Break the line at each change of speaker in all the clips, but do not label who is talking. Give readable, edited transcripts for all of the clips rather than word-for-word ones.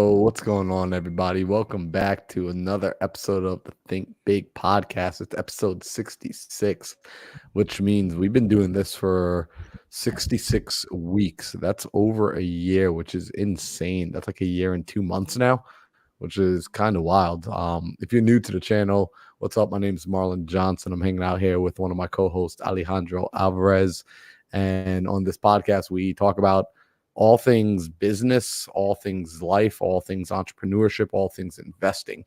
Yo, what's going on, everybody? Welcome back to another episode of the Think Big podcast. It's episode 66, which means we've been doing this for 66 weeks. That's over a year, which is insane. That's like a year and 2 months now, which is kind of wild. If you're new to the channel, what's up? My name is Marlon Johnson. I'm hanging out here with one of my co-hosts, Alejandro Alvarez. And on this podcast, we talk about all things business, all things life, all things entrepreneurship, all things investing.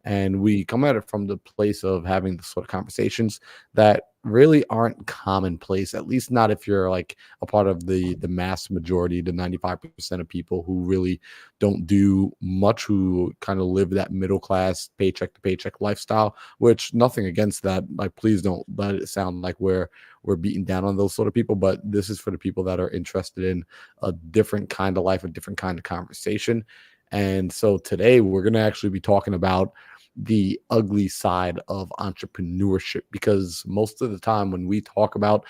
And we come at it from the place of having the sort of conversations that really aren't commonplace, at least not if you're like a part of the mass majority, the 95% of people who really don't do much, who kind of live that middle class paycheck to paycheck lifestyle, which nothing against that. Like, please don't let it sound like we're beating down on those sort of people, but this is for the people that are interested in a different kind of life, a different kind of conversation. And so today we're going to actually be talking about the ugly side of entrepreneurship, because most of the time when we talk about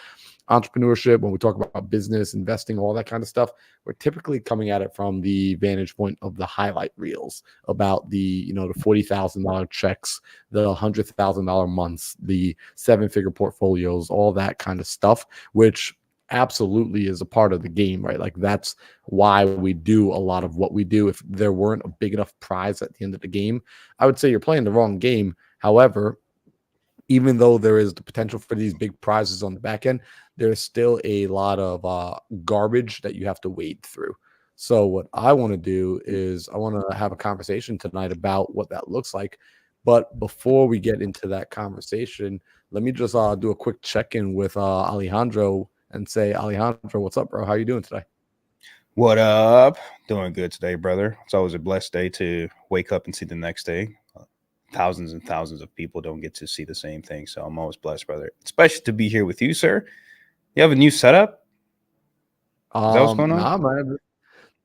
entrepreneurship, when we talk about business, investing, all that kind of stuff, we're typically coming at it from the vantage point of the highlight reels about the $40,000 checks, the $100,000 months, the seven-figure portfolios, all that kind of stuff, which absolutely is a part of the game, right? Like, that's why we do a lot of what we do. If there weren't a big enough prize at the end of the game, I would say you're playing the wrong game. However, even though there is the potential for these big prizes on the back end, there's still a lot of garbage that you have to wade through. So what I want to do is I want to have a conversation tonight about what that looks like. But before we get into that conversation, let me just do a quick check-in with Alejandro and say, Alejandro, what's up, bro? How you doing today?
What up? Doing good today, brother. It's always a blessed day to wake up and see the next day. Thousands and thousands of people don't get to see the same thing, so I'm always blessed, brother. Especially to be here with you, sir. You have a new setup? Is that what's going on?
Nah, man.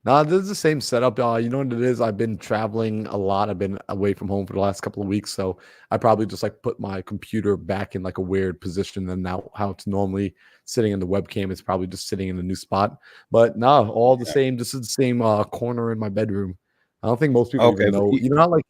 Nah, this is the same setup. You know what it is? I've been traveling a lot. I've been away from home for the last couple of weeks, so I probably just like put my computer back in like a weird position than now how it's normally sitting in the webcam. It's probably just sitting in a new spot. But no, all the same. This is the same corner in my bedroom. I don't think most people
Okay,
even know. You know how like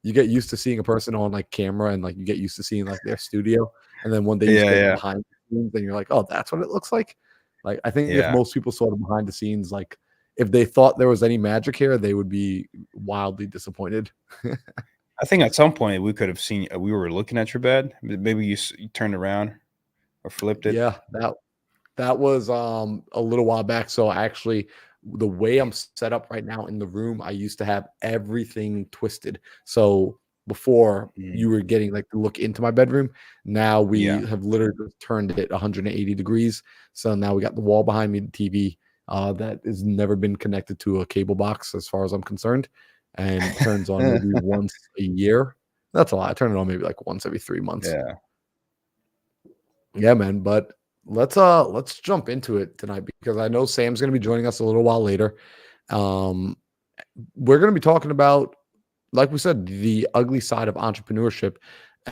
you get used to seeing a person on like camera and like you get used to seeing like their studio, and then one day you get
yeah,
behind the scenes and you're like, oh, that's what it looks like. Like, I think if
yeah.
most people saw the behind the scenes, like if they thought there was any magic here, they would be wildly disappointed.
I think at some point we could have seen. We were looking at your bed. Maybe you turned around or flipped it.
Yeah, that was a little while back. So actually, the way I'm set up right now in the room, I used to have everything twisted. So before you were getting like the look into my bedroom, now we
Yeah.
have literally just turned it 180 degrees. So now we got the wall behind me, the TV that has never been connected to a cable box, as far as I'm concerned, and turns on maybe once a year. That's a lot. I turn it on maybe like once every 3 months.
Yeah.
Yeah, man. But let's jump into it tonight, because I know Sam's gonna be joining us a little while later. We're gonna be talking about, like we said, the ugly side of entrepreneurship.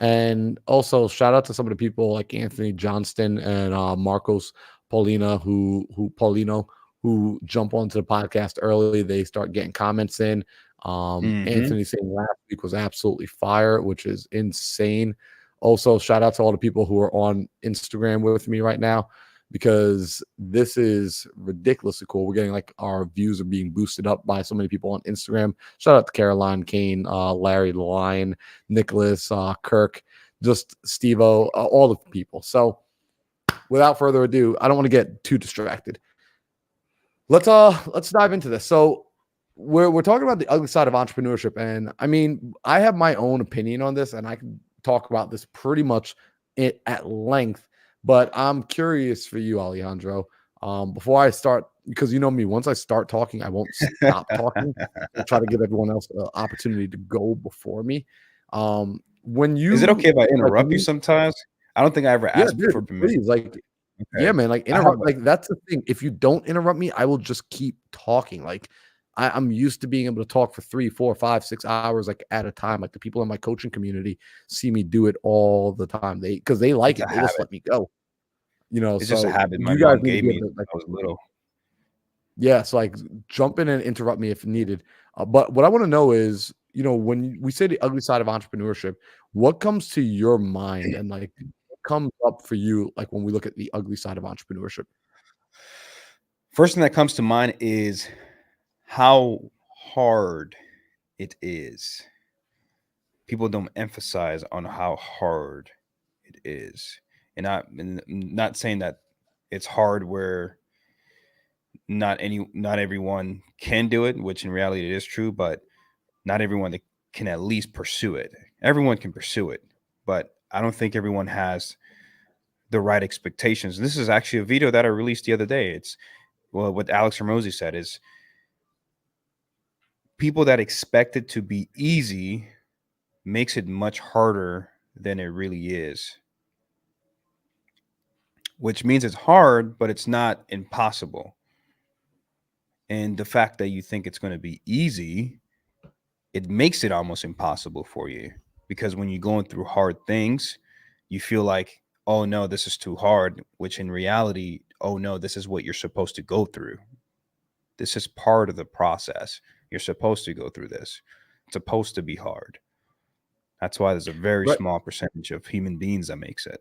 And also shout out to some of the people like Anthony Johnston and Marcos Paulina Paulino who jump onto the podcast early. They start getting comments in. Anthony saying last week was absolutely fire, which is insane. Also, shout out to all the people who are on Instagram with me right now, because this is ridiculously cool. We're getting like our views are being boosted up by so many people on Instagram. Shout out to Caroline Kane, Larry the Lion, Nicholas, Kirk, just Steve-O, all the people. So without further ado, I don't want to get too distracted. Let's dive into this. So we're talking about the ugly side of entrepreneurship. And I mean, I have my own opinion on this, and I can talk about this pretty much at length. But I'm curious for you, Alejandro. Before I start, because you know me, once I start talking, I won't stop talking. I'll try to give everyone else an opportunity to go before me. When you
Is it okay if I interrupt
like,
you sometimes? I don't think I ever asked
dude,
for permission.
please, like,
Okay.
yeah, man, like interrupt. Like, that's the thing. If you don't interrupt me, I will just keep talking. Like, I'm used to being able to talk for 3, 4, 5, 6 hours like at a time. Like, the people in my coaching community see me do it all the time. Because they like
It's
it.
a
They just
habit.
let me go.
It's just a
So
habit my
you guys
mom
need to
gave
be
me
able to,
when
like,
I was little.
Yeah, so like jump in and interrupt me if needed. But what I want to know is, when we say the ugly side of entrepreneurship, what comes to your mind and like what comes up for you like when we look at the ugly side of entrepreneurship?
First thing that comes to mind is how hard it is. People don't emphasize on how hard it is. And not saying that it's hard where not everyone can do it, which in reality it is true, but not everyone that can at least pursue it. Everyone can pursue it, but I don't think everyone has the right expectations. This is actually a video that I released the other day. It's what Alex Ramosi said is people that expect it to be easy makes it much harder than it really is, which means it's hard, but it's not impossible. And the fact that you think it's going to be easy, it makes it almost impossible for you because when you're going through hard things, you feel like, oh no, this is too hard, which in reality, oh no, this is what you're supposed to go through. This is part of the process. You're supposed to go through this. It's supposed to be hard. That's why there's a very
Right.
small percentage of human beings that makes it.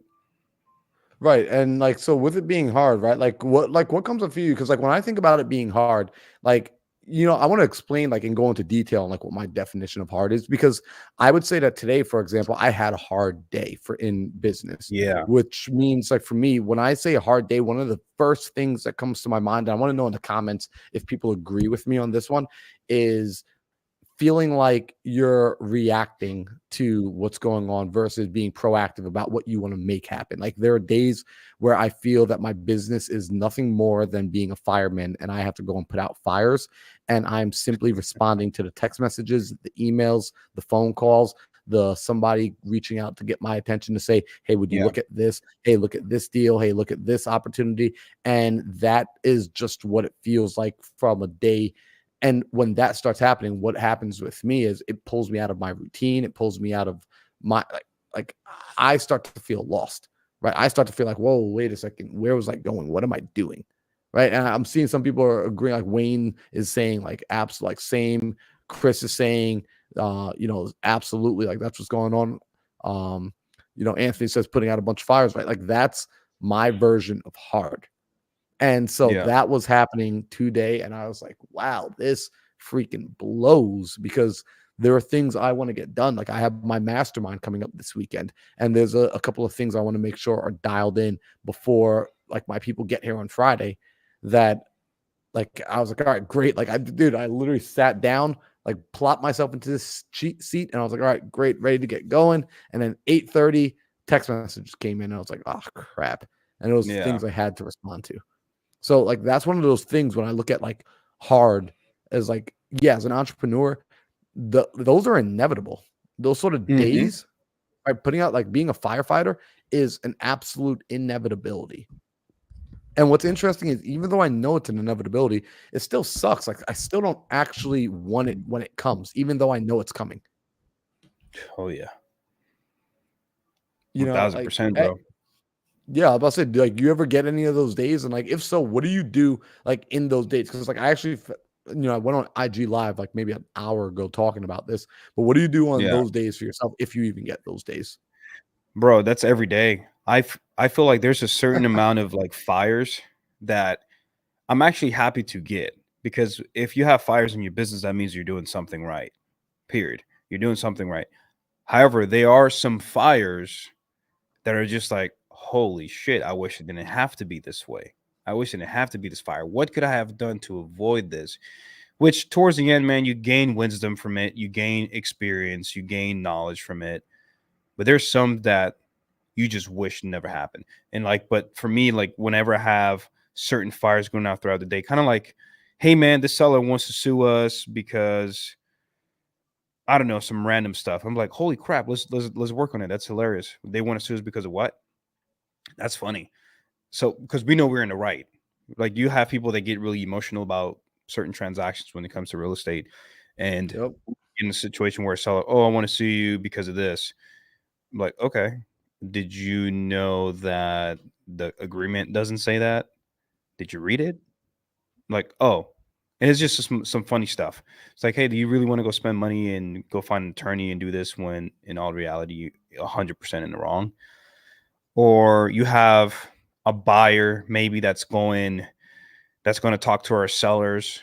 Right. And like so with it being hard, right? Like what comes up for you? Because like when I think about it being hard, like I want to explain like and go into detail on like what my definition of hard is because I would say that today, for example, I had a hard day for in business,
Yeah.
which means like for me, when I say a hard day, one of the first things that comes to my mind, and I want to know in the comments if people agree with me on this one, is feeling like you're reacting to what's going on versus being proactive about what you want to make happen. Like there are days where I feel that my business is nothing more than being a fireman and I have to go and put out fires and I'm simply responding to the text messages, the emails, the phone calls, the somebody reaching out to get my attention to say, "Hey, would you
Yeah.
look at this? Hey, look at this deal. Hey, look at this opportunity." And that is just what it feels like from a day. And when that starts happening, what happens with me is it pulls me out of my routine. It pulls me out of my like I start to feel lost, right? I start to feel like, whoa, wait a second, where was I going? What am I doing? Right. And I'm seeing some people are agreeing, like Wayne is saying, like apps like same. Chris is saying, absolutely, like that's what's going on. Anthony says putting out a bunch of fires, right? Like that's my version of hard. And so
Yeah.
that was happening today, and I was like, "Wow, this freaking blows," because there are things I wanna get done, like, I have my mastermind coming up this weekend, and there's a couple of things I wanna make sure are dialed in before, like, my people get here on Friday that, like, I was like, "Alright, great," like, I literally sat down, like, plopped myself into this cheat seat, and I was like, "Alright, great, ready to get going," and then 8:30, text messages came in, and I was like, "Oh, crap," and it was
Yeah.
things I had to respond to. So, like, that's one of those things when I look at, like, hard as, like, yeah, as an entrepreneur, those are inevitable. Those sort of
Hmm.
days, by putting out like, being a firefighter is an absolute inevitability. And what's interesting is even though I know it's an inevitability, it still sucks. Like, I still don't actually want it when it comes, even though I know it's coming.
Oh yeah.
You
One
know,
thousand
like,
percent, bro.
yeah, I was about to say, like, do you ever get any of those days? And like, if so, what do you do like in those days? Because like, I actually, I went on IG Live like maybe an hour ago talking about this. But what do you do on
Yeah.
those days for yourself if you even get those days?
Bro, that's every day. I feel like there's a certain amount of like fires that I'm actually happy to get because if you have fires in your business, that means you're doing something right. Period. You're doing something right. However, there are some fires that are just like, holy shit, I wish it didn't have to be this way. I wish it didn't have to be this fire. What could I have done to avoid this? Which towards the end, man, you gain wisdom from it, you gain experience, you gain knowledge from it. But there's some that you just wish never happened. And like, but for me, like whenever I have certain fires going out throughout the day, kind of like, hey man, this seller wants to sue us because I don't know, some random stuff. I'm like, holy crap, let's work on it. That's hilarious. They want to sue us because of what? That's funny. So because we know we're in the right. Like you have people that get really emotional about certain transactions when it comes to real estate. And
Yep.
in a situation where a seller, oh, I want to sue you because of this. I'm like, okay. Did you know that the agreement doesn't say that? Did you read it? like, oh, and it's just some funny stuff. It's like, hey, do you really want to go spend money and go find an attorney and do this when in all reality you're 100% in the wrong? Or you have a buyer maybe that's going to talk to our sellers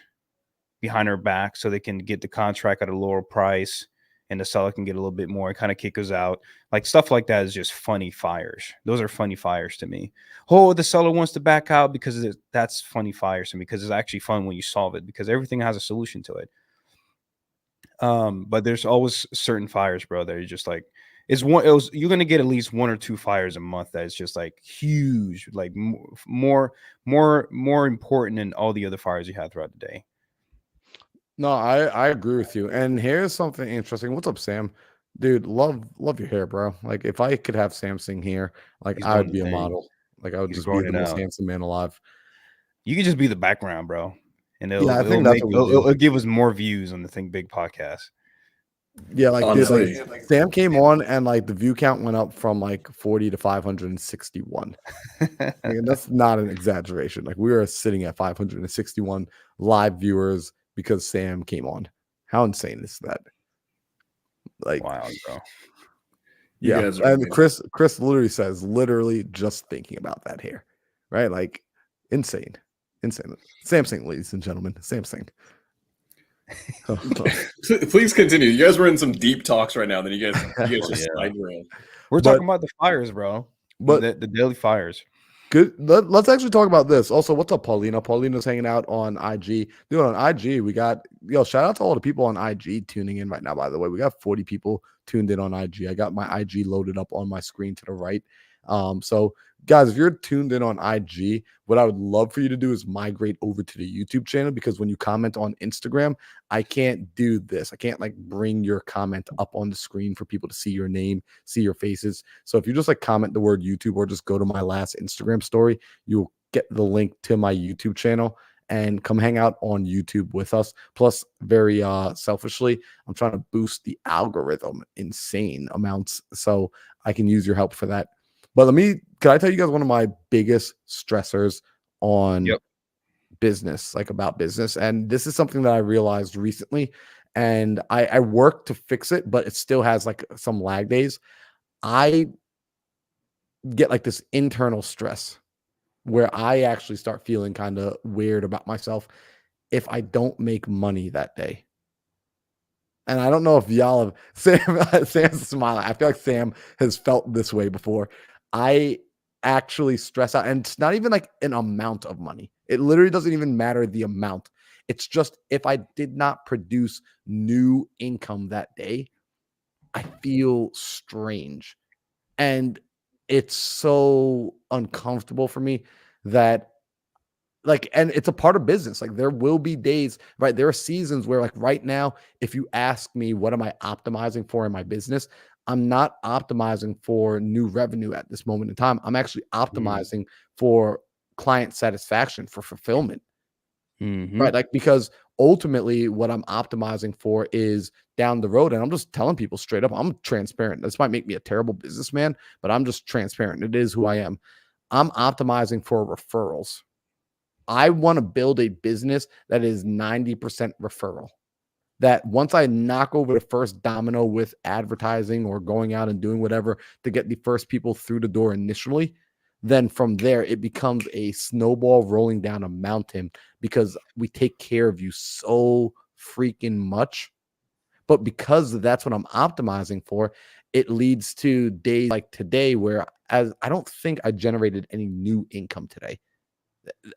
behind our back so they can get the contract at a lower price and the seller can get a little bit more and kind of kick us out. Like stuff like that is just funny fires. Those are funny fires to me. Oh, the seller wants to back out because that's funny fires to me because it's actually fun when you solve it because everything has a solution to it. But there's always certain fires, bro, that you're just like, you're gonna get at least 1 or 2 fires a month that is just like huge, like more important than all the other fires you have throughout the day.
No, I agree with you. And here's something interesting. What's up, Sam? Dude, love your hair, bro. Like if I could have Sam sing here, like
He's
I
doing
would
the
be a
thing.
model. Like I would
He's
just be
growing
the
it
most
out.
handsome man alive.
You can just be the background, bro, and
Yeah, I think that's what we do.
it'll give us more views on the Think Big podcast.
Yeah, like dude,
Honestly.
like Sam came on and like the view count went up from like 40 to 561. And that's not an exaggeration. Like we were sitting at 561 live viewers because Sam came on. How insane is that? Like
Wow, bro.
You
yeah,
guys are
and
amazing.
Chris literally says, literally just thinking about that hair, right? Like insane. Samsung, ladies and gentlemen, Samsung.
Please continue. You guys were in some deep talks right now. Then you guys just
Yeah.
sidetracked.
We're
But-
talking about the fires, bro.
But
the daily fires.
good. Let's actually talk about this. Also, what's up, Paulina? Paulina's hanging out on IG. Dude, on IG, we got shout out to all the people on IG tuning in right now. By the way, we got 40 people tuned in on IG. I got my IG loaded up on my screen to the right. So guys, if you're tuned in on IG, what I would love for you to do is migrate over to the YouTube channel because when you comment on Instagram, I can't do this. I can't like bring your comment up on the screen for people to see your name, see your faces. So if you just like comment the word YouTube or just go to my last Instagram story, you'll get the link to my YouTube channel and come hang out on YouTube with us. Plus, very selfishly, I'm trying to boost the algorithm insane amounts. So I can use your help for that. But can I tell you guys one of my biggest stressors on business, like about business? And this is something that I realized recently, and I work to fix it, but it still has like some lag days. I get like this internal stress where I actually start feeling kind of weird about myself if I don't make money that day. And I don't know if y'all have Sam's smiling. I feel like Sam has felt this way before. I actually stress out, and it's not even like an amount of money. It literally doesn't even matter the amount. It's just if I did not produce new income that day, I feel strange. And it's so uncomfortable for me that and it's a part of business. Like there will be days, right? There are seasons where like right now, if you ask me, what am I optimizing for in my business? I'm not optimizing for new revenue at this moment in time. I'm actually optimizing for client satisfaction, for fulfillment, right? Like, because ultimately what I'm optimizing for is down the road. And I'm just telling people straight up, I'm transparent. This might make me a terrible businessman, but I'm just transparent. It is who I am. I'm optimizing for referrals. I want to build a business that is 90% referral. That once I knock over the first domino with advertising or going out and doing whatever to get the first people through the door initially, then from there it becomes a snowball rolling down a mountain because we take care of you so freaking much. But because that's what I'm optimizing for, it leads to days like today where I don't think I generated any new income today.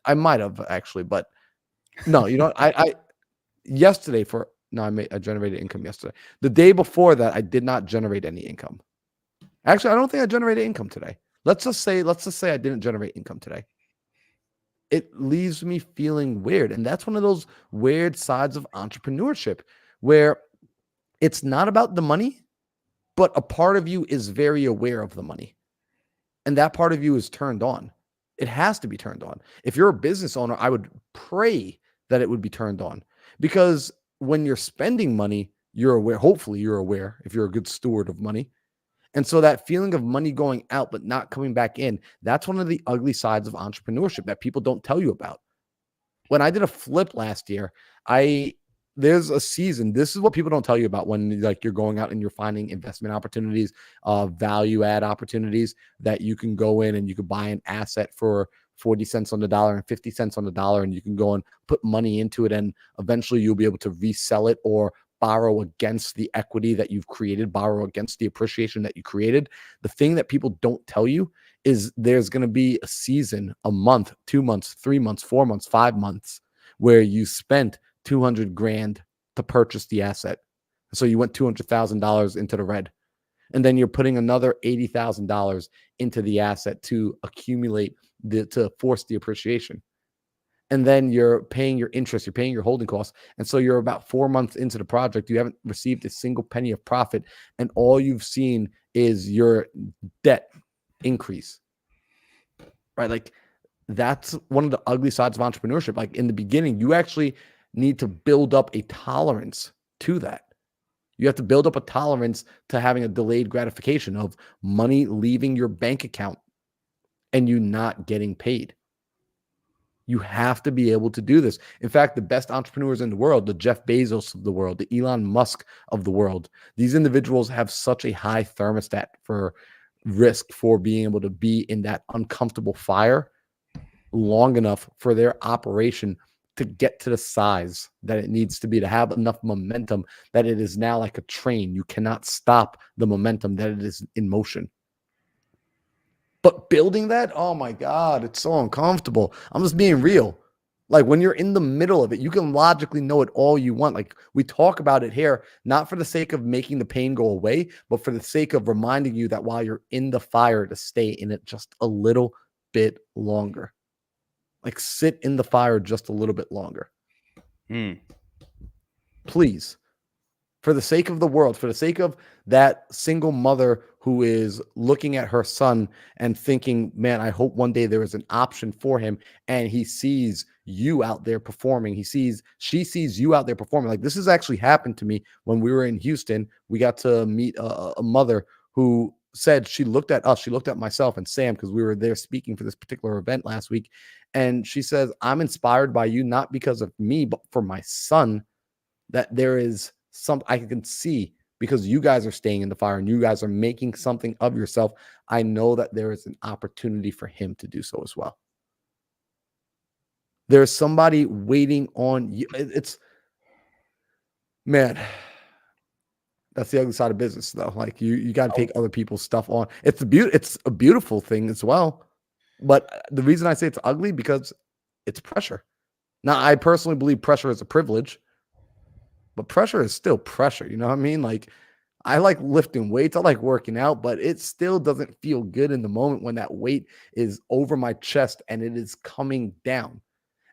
I might have actually, but no, you know, I generated income yesterday. The day before that, I did not generate any income. Actually, I don't think I generated income today. Let's just say I didn't generate income today. It leaves me feeling weird. And that's one of those weird sides of entrepreneurship where it's not about the money, but a part of you is very aware of the money. And that part of you is turned on. It has to be turned on. If you're a business owner, I would pray that it would be turned on, because when you're spending money, you're aware. Hopefully you're aware if you're a good steward of money. And so that feeling of money going out but not coming back in, that's one of the ugly sides of entrepreneurship that people don't tell you about. when I did a flip last year, there's a season. This is what people don't tell you about when like you're going out and you're finding investment opportunities, value add opportunities that you can go in and you can buy an asset for 40 cents on the dollar and 50 cents on the dollar, and you can go and put money into it, and eventually you'll be able to resell it or borrow against the equity that you've created, borrow against the appreciation that you created. The thing that people don't tell you is there's going to be a season, a month, 2 months, 3 months, 4 months, 5 months where you spent 200 grand to purchase the asset. So you went $200,000 into the red. And then you're putting another $80,000 into the asset to accumulate to force the appreciation. And then you're paying your interest, you're paying your holding costs. And so you're about 4 months into the project. You haven't received a single penny of profit. And all you've seen is your debt increase, right? Like that's one of the ugly sides of entrepreneurship. Like in the beginning, you actually need to build up a tolerance to that. You have to build up a tolerance to having a delayed gratification of money leaving your bank account and you not getting paid. You have to be able to do this. In fact, the best entrepreneurs in the world, the Jeff Bezos of the world, the Elon Musk of the world, these individuals have such a high thermostat for risk, for being able to be in that uncomfortable fire long enough for their operation to get to the size that it needs to be, to have enough momentum that it is now like a train. You cannot stop the momentum that it is in motion. But building that, oh my God, it's so uncomfortable. I'm just being real. Like when you're in the middle of it, you can logically know it all you want. Like we talk about it here, not for the sake of making the pain go away, but for the sake of reminding you that while you're in the fire, to stay in it just a little bit longer. Like sit in the fire just a little bit longer. Please, for the sake of the world, for the sake of that single mother who is looking at her son and thinking, man, I hope one day there is an option for him. And he sees you out there performing. She sees you out there performing. Like this has actually happened to me when we were in Houston. We got to meet a mother who said she looked at us, she looked at myself and Sam, because we were there speaking for this particular event last week. And she says, I'm inspired by you, not because of me, but for my son, that there is something I can see because you guys are staying in the fire and you guys are making something of yourself. I know that there is an opportunity for him to do so as well. There's somebody waiting on you. It's, man, that's the ugly side of business, though. Like you got to take other people's stuff on. It's a beautiful thing as well. But the reason I say it's ugly because it's pressure. Now, I personally believe pressure is a privilege, but pressure is still pressure. You know what I mean? Like I like lifting weights. I like working out, but it still doesn't feel good in the moment when that weight is over my chest and it is coming down.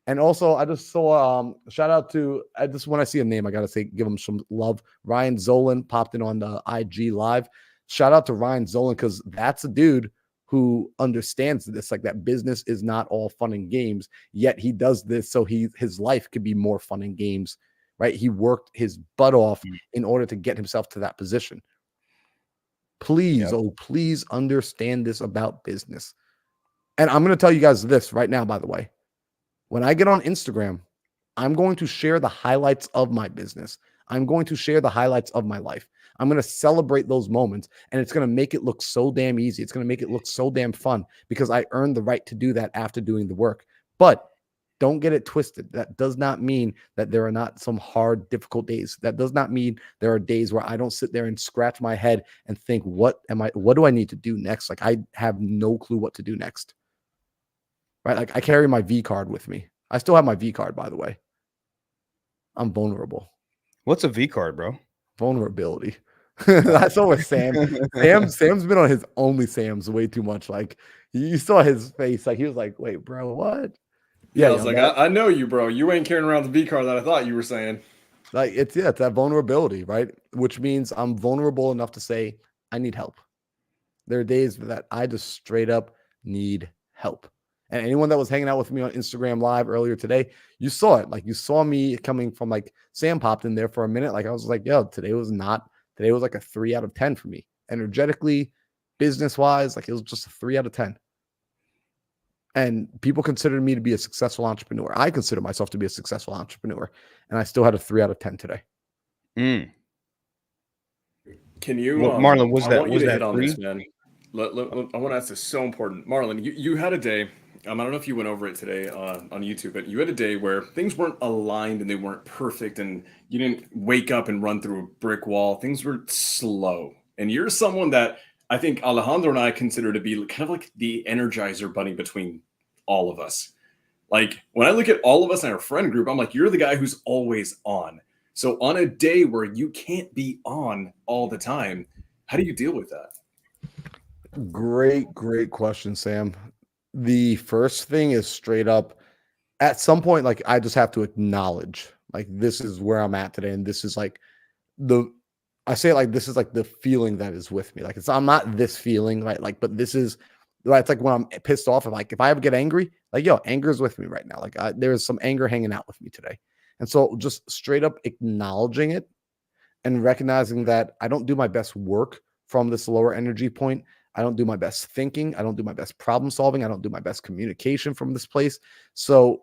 And also, I just saw shout out to when I see a name, I gotta say, give him some love. Ryan Zolan popped in on the IG live. Shout out to Ryan Zolan, because that's a dude who understands this, like that business is not all fun and games, yet he does this so his life could be more fun and games, right? He worked his butt off in order to get himself to that position. Please, please understand this about business. And I'm going to tell you guys this right now, by the way. When I get on Instagram, I'm going to share the highlights of my business. I'm going to share the highlights of my life. I'm going to celebrate those moments, and it's going to make it look so damn easy. It's going to make it look so damn fun because I earned the right to do that after doing the work. But don't get it twisted. That does not mean that there are not some hard, difficult days. That does not mean there are days where I don't sit there and scratch my head and think, what do I need to do next? Like I have no clue what to do next. Right? Like I carry my V card with me. I still have my V card, by the way. I'm vulnerable.
What's a V card, bro?
Vulnerability. I saw with Sam. Sam's been on his OnlySams way too much. Like you saw his face. Like he was like, "Wait, bro, what?"
Yeah, I was like, I know you, bro. You ain't carrying around the V card that I thought you were saying.
Like it's that vulnerability, right? Which means I'm vulnerable enough to say I need help. There are days that I just straight up need help. And anyone that was hanging out with me on Instagram Live earlier today, you saw it. Like you saw me coming from, like, Sam popped in there for a minute. Like I was like, yo, today was like a 3 out of 10 for me. Energetically, business wise, like it was just a 3 out of 10. And people consider me to be a successful entrepreneur. I consider myself to be a successful entrepreneur. And I still had a 3 out of 10 today.
Mm.
Can you,
Well, Marlon,
I want you to hit on
3?
this, man. I want to ask this, so important. Marlon, you had a day, I don't know if you went over it today on YouTube, but you had a day where things weren't aligned and they weren't perfect, and you didn't wake up and run through a brick wall. Things were slow. And you're someone that I think Alejandro and I consider to be kind of like the energizer bunny between all of us. Like when I look at all of us in our friend group, I'm like, you're the guy who's always on. So on a day where you can't be on all the time, how do you deal with that?
Great question, Sam. The first thing is straight up at some point, like I just have to acknowledge, like, this is where I'm at today. And this is like I say it like this is like the feeling that is with me. Like I'm not this feeling, right? Like, but this is right. It's like when I'm pissed off, like if I ever get angry, like, yo, anger is with me right now. Like there is some anger hanging out with me today. And so just straight up acknowledging it and recognizing that I don't do my best work from this lower energy point. I don't do my best thinking. I don't do my best problem solving. I don't do my best communication from this place. So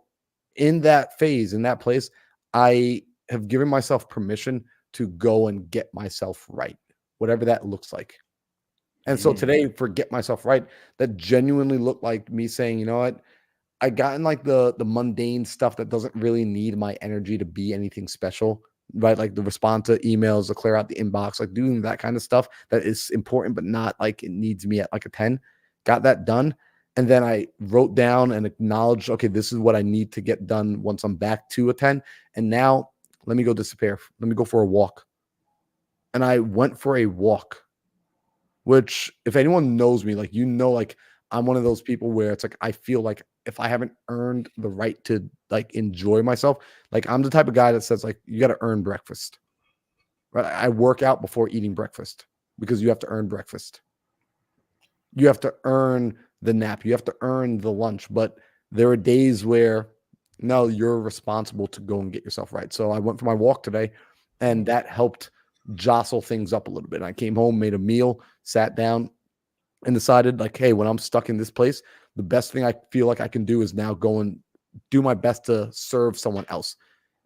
in that phase, in that place, I have given myself permission to go and get myself right, whatever that looks like. And so today, for get myself right, that genuinely looked like me saying, you know what? I got in like the mundane stuff that doesn't really need my energy to be anything special, right? Like the respond to emails, the clear out the inbox, like doing that kind of stuff that is important, but not like it needs me at like a 10. Got that done. And then I wrote down and acknowledged, okay, this is what I need to get done once I'm back to a 10. And now let me go disappear. Let me go for a walk. And I went for a walk, which if anyone knows me, like, you know, like I'm one of those people where it's like, I feel like if I haven't earned the right to like enjoy myself, like I'm the type of guy that says like, you got to earn breakfast, right? I work out before eating breakfast because you have to earn breakfast. You have to earn the nap. You have to earn the lunch. But there are days where no, you're responsible to go and get yourself right. So I went for my walk today and that helped jostle things up a little bit. And I came home, made a meal, sat down and decided like, hey, when I'm stuck in this place, the best thing I feel like I can do is now go and do my best to serve someone else.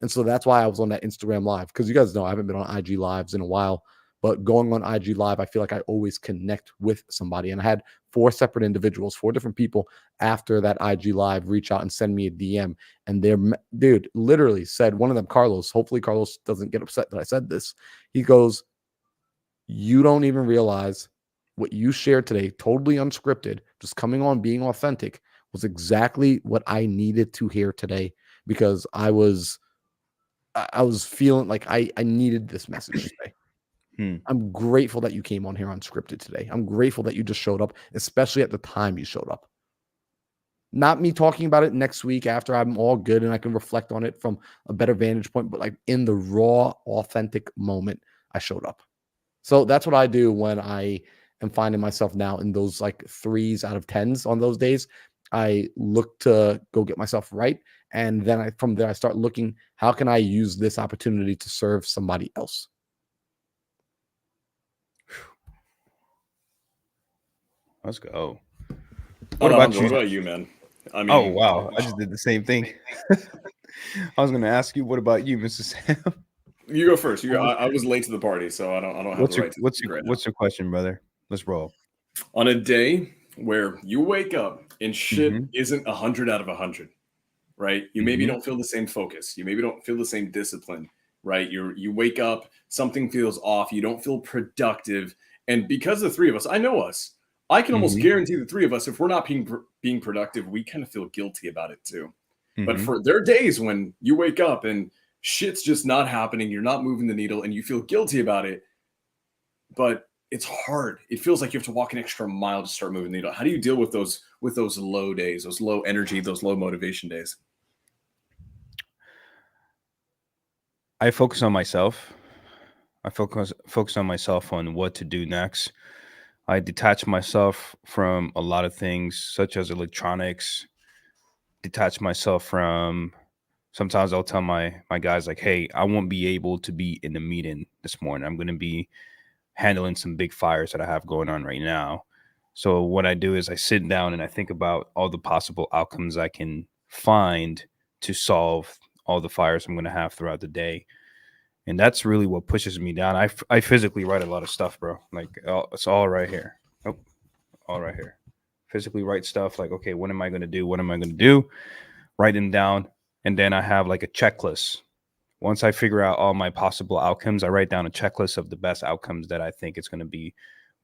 And so that's why I was on that Instagram live, because you guys know I haven't been on IG lives in a while, but going on IG live, I feel like I always connect with somebody. And I had 4 separate individuals, 4 different people after that IG live reach out and send me a DM. And they're, dude, literally said, one of them, Carlos, hopefully Carlos doesn't get upset that I said this. He goes, you don't even realize what you shared today, totally unscripted, just coming on, being authentic, was exactly what I needed to hear today, because I was feeling like I needed this message today. I'm grateful that you came on here unscripted today. I'm grateful that you just showed up, especially at the time you showed up. Not me talking about it next week after I'm all good and I can reflect on it from a better vantage point, but like in the raw, authentic moment, I showed up. So that's what I do when I am finding myself now in those like 3s out of 10s on those days. I look to go get myself right. And then from there, I start looking, how can I use this opportunity to serve somebody else?
Let's go.
What about you, man?
I mean, oh wow, I just did the same thing. I was going to ask you, what about you, Mr. Sam?
You go first. I was late to the party, so I don't have the right to
what's your question, brother? Let's roll.
On a day where you wake up and shit isn't 100 out of 100, right? You maybe don't feel the same focus. You maybe don't feel the same discipline, right? You wake up, something feels off. You don't feel productive. And because the 3 of us, I know us, I can almost guarantee the 3 of us, if we're not being productive, we kind of feel guilty about it too. But there are days when you wake up and shit's just not happening. You're not moving the needle and you feel guilty about it. But it's hard. It feels like you have to walk an extra mile to start moving the needle. How do you deal with those low days, those low energy, those low motivation days?
I focus on myself. I focus on myself on what to do next. I detach myself from a lot of things, such as electronics. Detach myself from, sometimes I'll tell my guys like, hey, I won't be able to be in the meeting this morning. I'm going to be handling some big fires that I have going on right now. So what I do is I sit down and I think about all the possible outcomes I can find to solve all the fires I'm going to have throughout the day. And that's really what pushes me down. I physically write a lot of stuff, bro. Like it's all right here. Oh, all right here. Physically write stuff like, okay, what am I going to do? What am I going to do? Write them down. And then I have like a checklist. Once I figure out all my possible outcomes, I write down a checklist of the best outcomes that I think it's going to be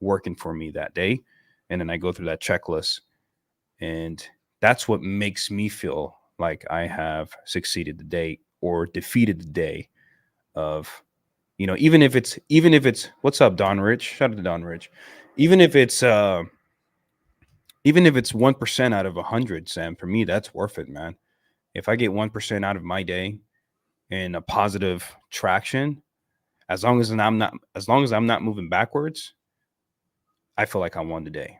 working for me that day. And then I go through that checklist. And that's what makes me feel like I have succeeded the day or defeated the day of, even if it's what's up, Don Rich? Shout out to Don Rich. Even if it's 1% out of 100, Sam, for me, that's worth it, man. If I get 1% out of my day in a positive traction, as long as I'm not moving backwards, I feel like I won the day.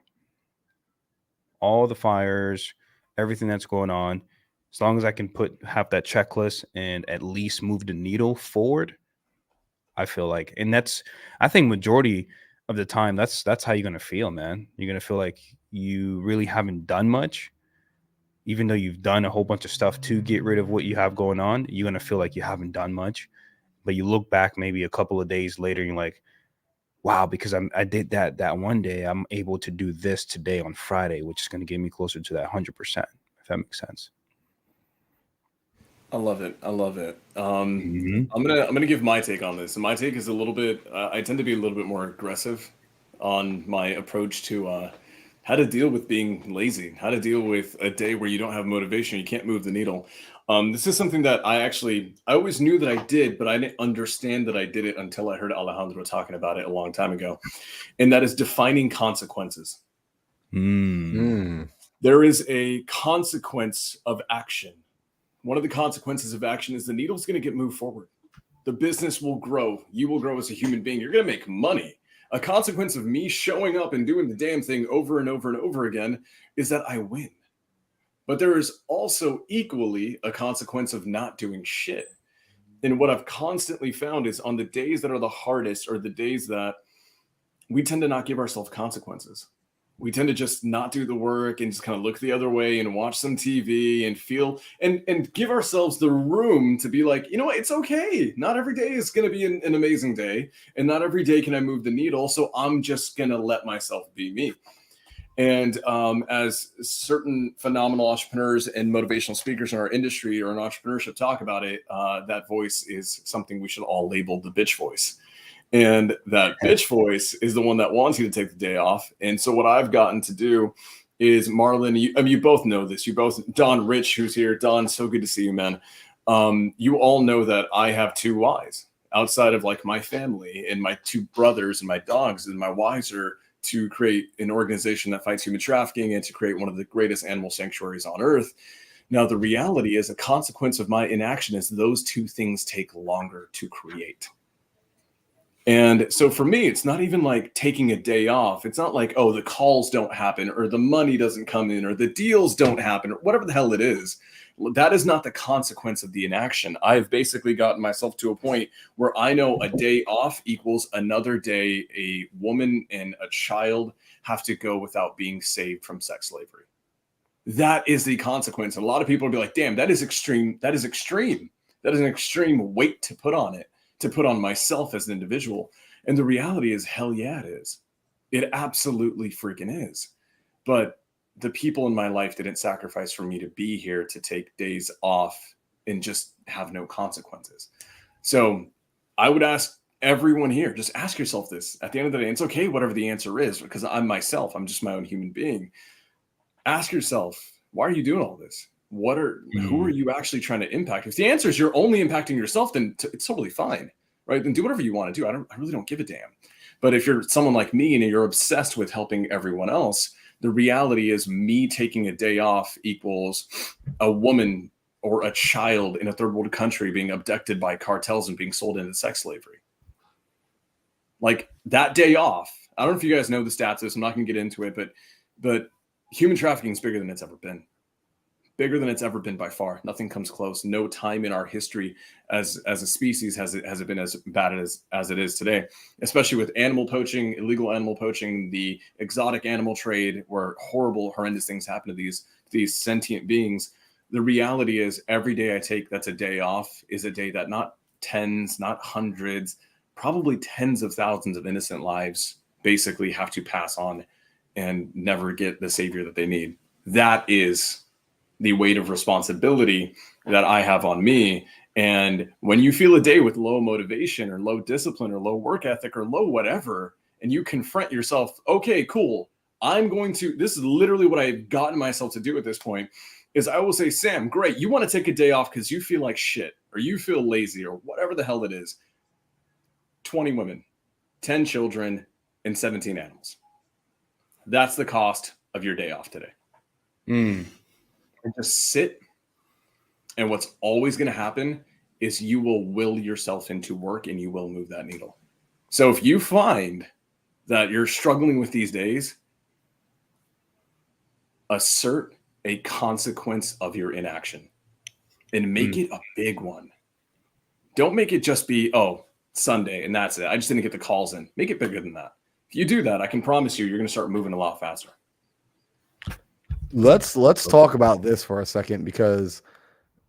All the fires, everything that's going on, as long as I can have that checklist and at least move the needle forward, I feel like, and I think majority of the time, that's how you're going to feel, man. You're going to feel like you really haven't done much, even though you've done a whole bunch of stuff to get rid of what you have going on. You're going to feel like you haven't done much, but you look back maybe a couple of days later and you're like, wow, because I did that one day, I'm able to do this today on Friday, which is going to get me closer to that 100%, if that makes sense.
I love it.
Mm-hmm.
I'm gonna give my take on this, and my take is a little bit. I tend to be a little bit more aggressive on my approach to how to deal with being lazy, how to deal with a day where you don't have motivation, you can't move the needle. This is something that I always knew that I did, but I didn't understand that I did it until I heard Alejandro talking about it a long time ago, and that is defining consequences. There is a consequence of action. One of the consequences of action is the needle's going to get moved forward. The business will grow. You will grow as a human being. You're going to make money. A consequence of me showing up and doing the damn thing over and over and over again is that I win. But there is also equally a consequence of not doing shit. And what I've constantly found is on the days that are the hardest, or the days that we tend to not give ourselves consequences. We tend to just not do the work and just kind of look the other way and watch some TV and feel and give ourselves the room to be like, you know what, it's okay. Not every day is going to be an amazing day, and not every day can I move the needle. So I'm just going to let myself be me. And as certain phenomenal entrepreneurs and motivational speakers in our industry or in entrepreneurship talk about it, that voice is something we should all label the bitch voice. And that bitch voice is the one that wants you to take the day off. And so what I've gotten to do is, Marlon, you both know this. You both, Don Rich, who's here. Don, so good to see you, man. You all know that I have two wives outside of like my family and my two brothers and my dogs, and my wives are to create an organization that fights human trafficking and to create one of the greatest animal sanctuaries on earth. Now, the reality is a consequence of my inaction is those two things take longer to create. And so for me, it's not even like taking a day off. It's not like, oh, the calls don't happen or the money doesn't come in or the deals don't happen or whatever the hell it is. That is not the consequence of the inaction. I've basically gotten myself to a point where I know a day off equals another day a woman and a child have to go without being saved from sex slavery. That is the consequence. And a lot of people will be like, damn, that is extreme. That is extreme. That is an extreme weight to put on it, to put on myself as an individual. And the reality is, hell yeah, it is. It absolutely freaking is. But the people in my life didn't sacrifice for me to be here to take days off and just have no consequences. So I would ask everyone here, just ask yourself this at the end of the day. It's okay, whatever the answer is, because I'm myself. I'm just my own human being. Ask yourself, why are you doing all this? Who are you actually trying to impact? If the answer is you're only impacting yourself, then it's totally fine, right? Then do whatever you want to do. I really don't give a damn. But if you're someone like me and you're obsessed with helping everyone else, the reality is me taking a day off equals a woman or a child in a third world country being abducted by cartels and being sold into sex slavery. Like that day off, I don't know if you guys know the stats of this. I'm not going to get into it, but human trafficking is bigger than it's ever been. bigger than it's ever been by far. Nothing comes close. No time in our history as a species has it been as bad as it is today, especially with animal poaching, illegal animal poaching, the exotic animal trade, where horrible, horrendous things happen to these sentient beings. The reality is every day I take that's a day off is a day that not tens, not hundreds, probably tens of thousands of innocent lives basically have to pass on and never get the savior that they need. That is the weight of responsibility that I have on me. And when you feel a day with low motivation or low discipline or low work ethic or low whatever, and you confront yourself, okay, cool, this is literally what I've gotten myself to do at this point, is I will say, Sam, great, you want to take a day off because you feel like shit or you feel lazy or whatever the hell it is. 20 women, 10 children, and 17 animals. That's the cost of your day off today. And just sit. And what's always going to happen is you will yourself into work and you will move that needle. So if you find that you're struggling with these days, assert a consequence of your inaction and make it a big one. Don't make it just be, oh, Sunday and that's it. I just didn't get the calls in. Make it bigger than that. If you do that, I can promise you, you're going to start moving a lot faster.
Let's talk about this for a second, because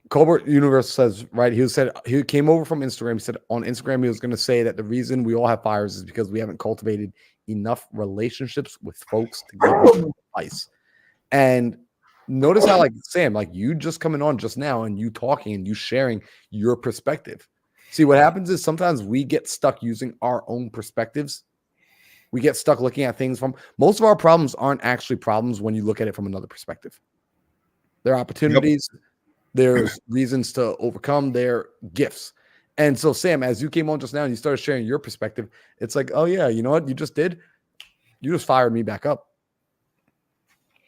Colbert Universe says, right, he came over from Instagram. He said on Instagram he was going to say that the reason we all have fires is because we haven't cultivated enough relationships with folks to give advice. And notice how, like, Sam, like, you just coming on just now and you talking and you sharing your perspective. See, what happens is sometimes we get stuck using our own perspectives. We get stuck looking at things from, most of our problems aren't actually problems when you look at it from another perspective. There are opportunities. Yep. There's reasons to overcome. Their gifts. And so, Sam, as you came on just now and you started sharing your perspective, it's like, oh yeah, you know what you just did? You just fired me back up.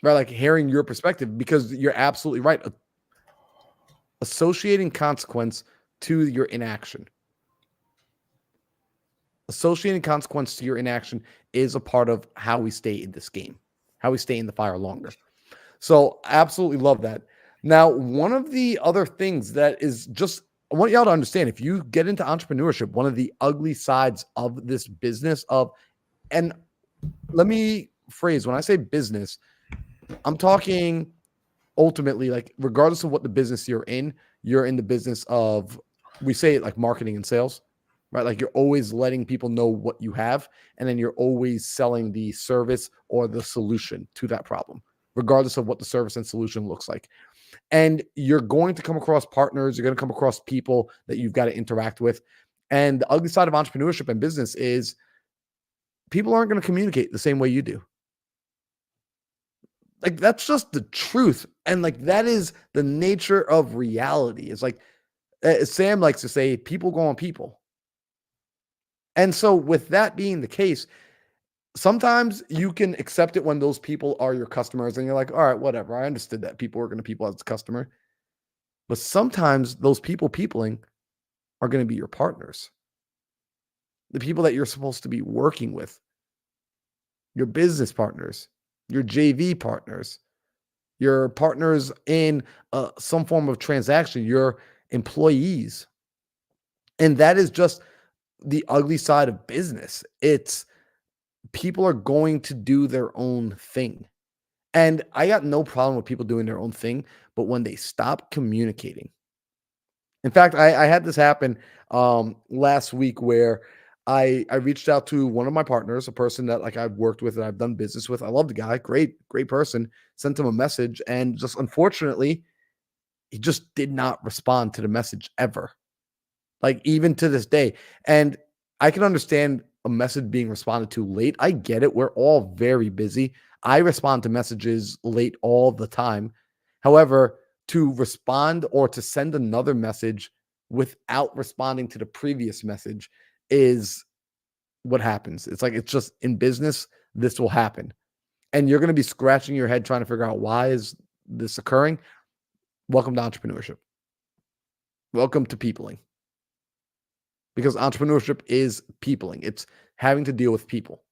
Right? Like, hearing your perspective, because you're absolutely right. Associating consequence to your inaction. Associating consequence to your inaction is a part of how we stay in this game, how we stay in the fire longer. So absolutely love that. Now, one of the other things that is just, I want y'all to understand, if you get into entrepreneurship, one of the ugly sides of this business and let me phrase, when I say business, I'm talking ultimately, like, regardless of what the business you're in the business of, we say it like marketing and sales, right? Like, you're always letting people know what you have, and then you're always selling the service or the solution to that problem, regardless of what the service and solution looks like. And you're going to come across partners, you're going to come across people that you've got to interact with. And the ugly side of entrepreneurship and business is people aren't going to communicate the same way you do. Like, that's just the truth. And like, that is the nature of reality. It's like, Sam likes to say, people go on people. And so with that being the case, sometimes you can accept it when those people are your customers and you're like, all right, whatever. I understood that people are going to people as a customer. But sometimes those peopling are going to be your partners. The people that you're supposed to be working with, your business partners, your JV partners, your partners in some form of transaction, your employees. And that is just the ugly side of business. It's people are going to do their own thing. And I got no problem with people doing their own thing, but when they stop communicating. In fact, I had this happen last week where I reached out to one of my partners, a person that, like, I've worked with and I've done business with. I love the guy. Great person. Sent him a message, and just unfortunately, he just did not respond to the message ever. Like, even to this day. And I can understand a message being responded to late. I get it. We're all very busy. I respond to messages late all the time. However, to respond or to send another message without responding to the previous message is what happens. It's like, it's just in business, this will happen. And you're going to be scratching your head trying to figure out, why is this occurring? Welcome to entrepreneurship. Welcome to peopling. Because entrepreneurship is peopling. It's having to deal with people.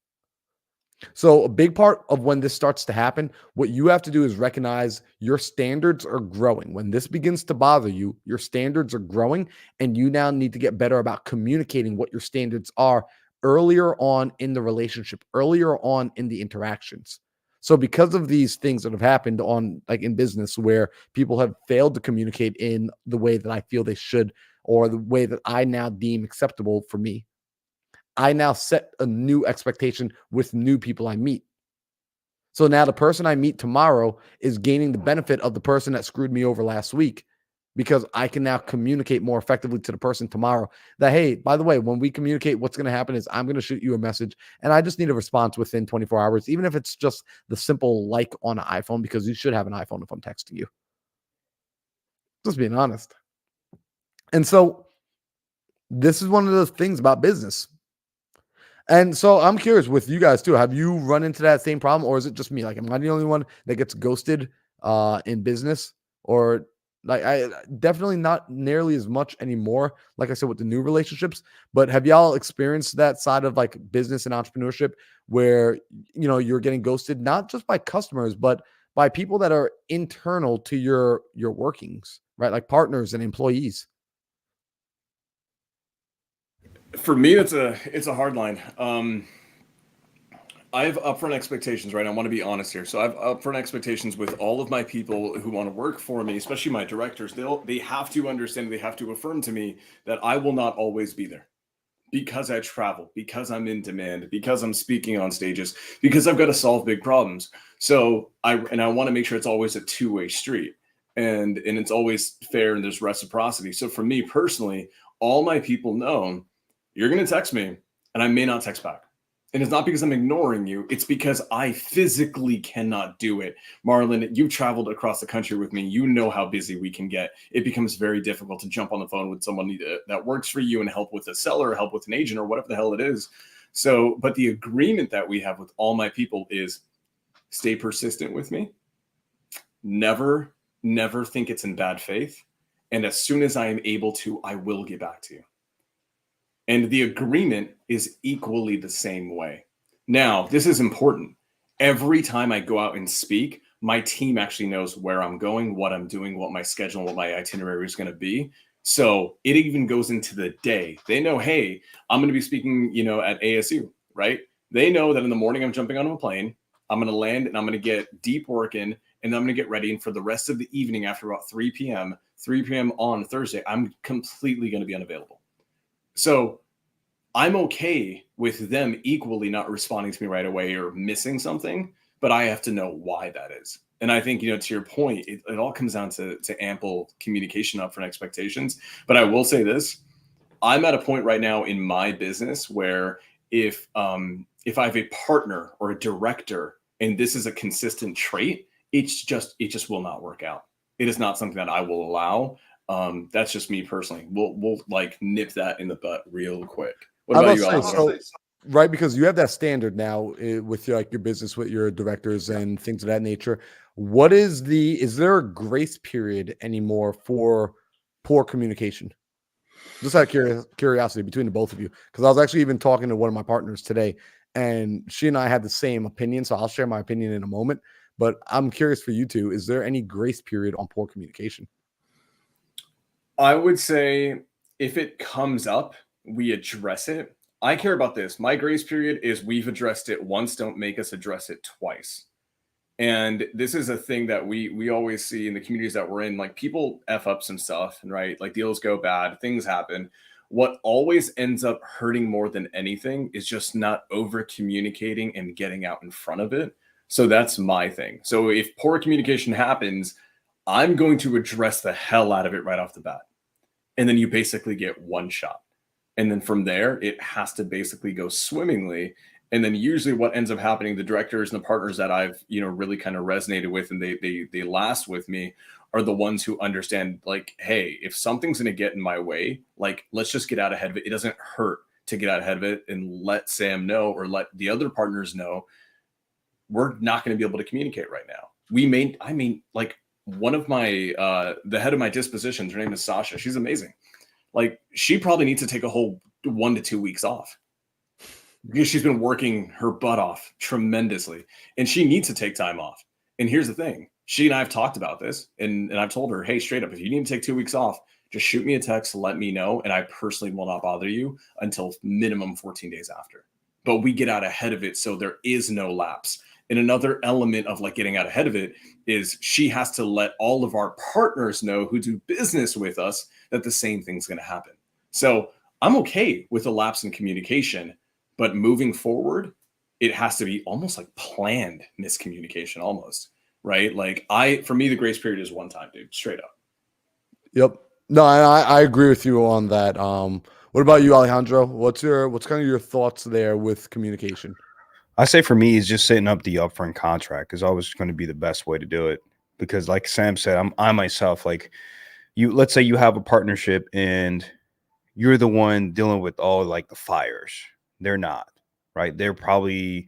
So a big part of when this starts to happen, what you have to do is recognize your standards are growing. When this begins to bother you, your standards are growing, and you now need to get better about communicating what your standards are earlier on in the relationship, earlier on in the interactions. So because of these things that have happened on like in business where people have failed to communicate in the way that I feel they should, or the way that I now deem acceptable for me, I now set a new expectation with new people I meet. So now the person I meet tomorrow is gaining the benefit of the person that screwed me over last week, because I can now communicate more effectively to the person tomorrow that, hey, by the way, when we communicate, what's going to happen is I'm going to shoot you a message and I just need a response within 24 hours, even if it's just the simple like on an iPhone, because you should have an iPhone if I'm texting you. Just being honest. And so this is one of the things about business. And so I'm curious with you guys too. Have you run into that same problem, or is it just me? Like, am I the only one that gets ghosted in business? Or like, I definitely not nearly as much anymore. Like I said, with the new relationships, but have y'all experienced that side of like business and entrepreneurship where, you know, you're getting ghosted, not just by customers, but by people that are internal to your workings, right? Like partners and employees.
For me, it's a hard line. I have upfront expectations, right? I want to be honest here. So I have upfront expectations with all of my people who want to work for me, especially my directors. They have to understand, they have to affirm to me that I will not always be there, because I travel, because I'm in demand, because I'm speaking on stages, because I've got to solve big problems. So I want to make sure it's always a two-way street, and it's always fair and there's reciprocity. So for me personally, all my people know you're going to text me and I may not text back. And it's not because I'm ignoring you. It's because I physically cannot do it. Marlon, you've traveled across the country with me. You know how busy we can get. It becomes very difficult to jump on the phone with someone that works for you and help with a seller, or help with an agent, or whatever the hell it is. So, but the agreement that we have with all my people is stay persistent with me. Never think it's in bad faith. And as soon as I am able to, I will get back to you. And the agreement is equally the same way. Now, this is important. Every time I go out and speak, my team actually knows where I'm going, what I'm doing, what my schedule, what my itinerary is going to be. So it even goes into the day. They know, hey, I'm going to be speaking, at ASU, right? They know that in the morning I'm jumping onto a plane, I'm going to land and I'm going to get deep work in, and I'm going to get ready. And for the rest of the evening, after about 3 p.m. on Thursday, I'm completely going to be unavailable. So I'm okay with them equally not responding to me right away or missing something, but I have to know why that is. And I think, to your point, it all comes down to ample communication, upfront expectations. But I will say this, I'm at a point right now in my business where if I have a partner or a director and this is a consistent trait, it just will not work out. It is not something that I will allow. That's just me personally. We'll like nip that in the butt real quick. What about you, Alvaro?
Right, because you have that standard now with your business, with your directors and things of that nature. Is there a grace period anymore for poor communication? Just out of curiosity between the both of you, because I was actually even talking to one of my partners today, and she and I had the same opinion. So I'll share my opinion in a moment. But I'm curious for you two, is there any grace period on poor communication?
I would say if it comes up, we address it. I care about this. My grace period is we've addressed it once. Don't make us address it twice. And this is a thing that we always see in the communities that we're in. Like, people F up some stuff, right? Like, deals go bad, things happen. What always ends up hurting more than anything is just not over communicating and getting out in front of it. So that's my thing. So if poor communication happens, I'm going to address the hell out of it right off the bat. And then you basically get one shot. And then from there, it has to basically go swimmingly. And then usually what ends up happening, the directors and the partners that I've, really kind of resonated with and they last with me are the ones who understand, like, hey, if something's going to get in my way, like, let's just get out ahead of it. It doesn't hurt to get out ahead of it and let Sam know, or let the other partners know, we're not going to be able to communicate right now. Like, one of my, the head of my dispositions, her name is Sasha. She's amazing. Like, she probably needs to take a whole 1 to 2 weeks off, because she's been working her butt off tremendously, and she needs to take time off. And here's the thing. She and I have talked about this, and I've told her, hey, straight up, if you need to take 2 weeks off, just shoot me a text, let me know, and I personally will not bother you until minimum 14 days after. But we get out ahead of it so there is no lapse. And another element of like getting out ahead of it is she has to let all of our partners know who do business with us that the same thing's going to happen. So I'm okay with a lapse in communication, but moving forward, it has to be almost like planned miscommunication almost, right? Like for me, the grace period is one time, dude, straight up.
Yep. No, I agree with you on that. What about you, Alejandro? What's kind of your thoughts there with communication?
I say for me is just setting up the upfront contract is always going to be the best way to do it, because like Sam said, I myself, like let's say you have a partnership and you're the one dealing with all like the fires. They're not, right? They're probably,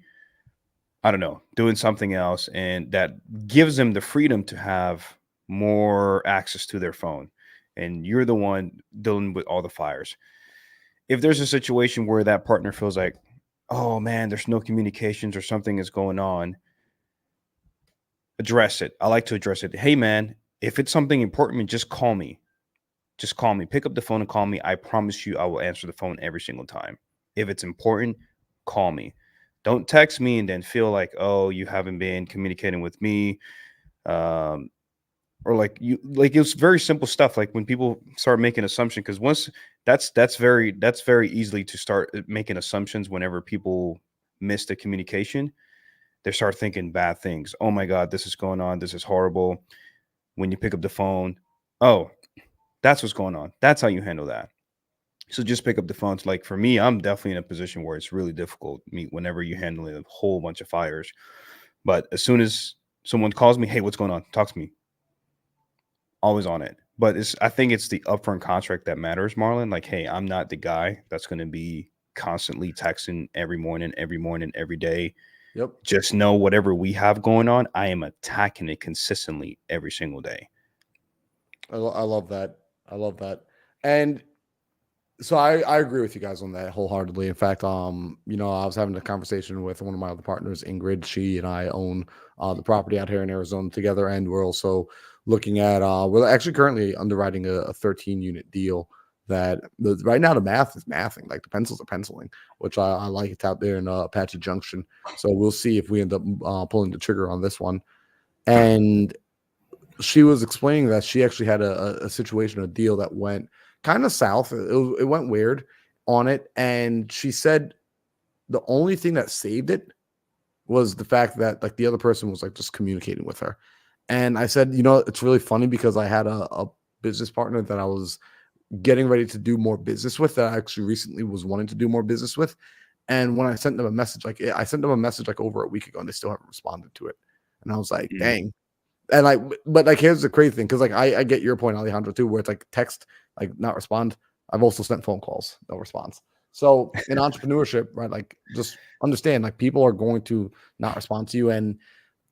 I don't know, doing something else, and that gives them the freedom to have more access to their phone. And you're the one dealing with all the fires. If there's a situation where that partner feels like, oh man, there's no communications or something is going on, address it. I like to address it. Hey man, if it's something important, just call me. Just call me. Pick up the phone and call me. I promise you I will answer the phone every single time. If it's important, call me. Don't text me and then feel like, oh, you haven't been communicating with me. Or like it's very simple stuff. Like when people start making assumptions, because once that's very easily to start making assumptions whenever people miss the communication. They start thinking bad things. Oh my God, this is going on. This is horrible. When you pick up the phone, oh, that's what's going on. That's how you handle that. So just pick up the phone. Like for me, I'm definitely in a position where it's really difficult whenever you're handling a whole bunch of fires. But as soon as someone calls me, hey, what's going on? Talk to me. Always on it. But I think it's the upfront contract that matters, Marlon. Like, hey, I'm not the guy that's going to be constantly texting every morning, every day.
Yep.
Just know whatever we have going on, I am attacking it consistently every single day.
I love that. I love that. And so I agree with you guys on that wholeheartedly. In fact, I was having a conversation with one of my other partners, Ingrid. She and I own the property out here in Arizona together, and we're also looking at we're actually currently underwriting a 13-unit deal that right now the math is mathing, like the pencils are penciling, which I like. It's out there in Apache Junction. So we'll see if we end up pulling the trigger on this one. And she was explaining that she actually had a situation, a deal that went kind of south. It went weird on it. And she said the only thing that saved it was the fact that like the other person was like just communicating with her. And I said, it's really funny because I had a business partner that I was getting ready to do more business with, that I actually recently was wanting to do more business with. And when I sent them a message, like over a week ago, and they still haven't responded to it. And I was like, dang. And but here's the crazy thing, because like I get your point, Alejandro, too, where it's like text, like not respond. I've also sent phone calls, no response. So in entrepreneurship, right, like just understand, like people are going to not respond to you. And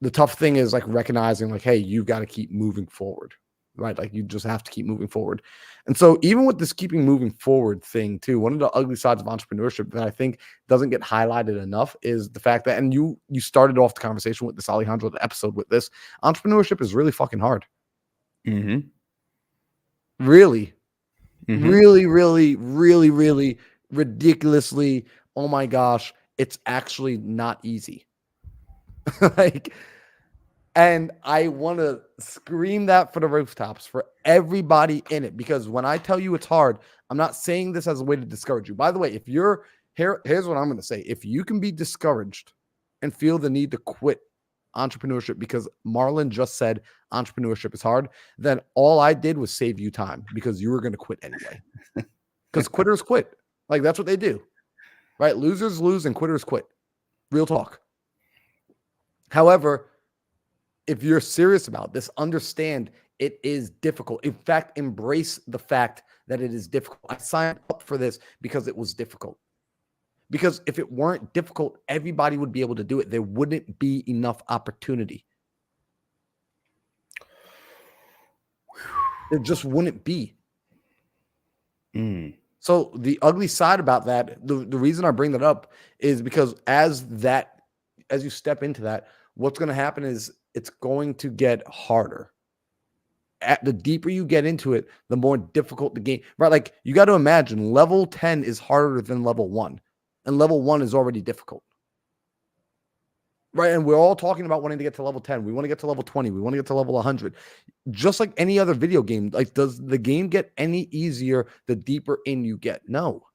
the tough thing is like recognizing like, hey, you've got to keep moving forward, right? Like you just have to keep moving forward. And so even with this keeping moving forward thing too, one of the ugly sides of entrepreneurship that I think doesn't get highlighted enough is the fact that, and you started off the conversation with this, Alejandro, the episode with this, entrepreneurship is really fucking hard.
Mm-hmm.
Really,
mm-hmm.
really ridiculously, oh my gosh, it's actually not easy. And I want to scream that for the rooftops for everybody in it, because when I tell you it's hard, I'm not saying this as a way to discourage you. By the way, if you're here, here's what I'm going to say. If you can be discouraged and feel the need to quit entrepreneurship because Marlon just said entrepreneurship is hard, then all I did was save you time, because you were going to quit anyway. Because quitters quit. Like that's what they do, right? Losers lose and quitters quit. Real talk. However, if you're serious about this, understand it is difficult. In fact, embrace the fact that it is difficult. I signed up for this because it was difficult. Because if it weren't difficult, everybody would be able to do it. There wouldn't be enough opportunity. There just wouldn't be. So the ugly side about that, the reason I bring that up is because as you step into that, what's going to happen is it's going to get harder. At the deeper you get into it, the more difficult the game, right? Like you got to imagine level 10 is harder than level 1, and level 1 is already difficult. Right. And we're all talking about wanting to get to level 10. We want to get to level 20. We want to get to level 100. Just like any other video game, like does the game get any easier the deeper in you get? No.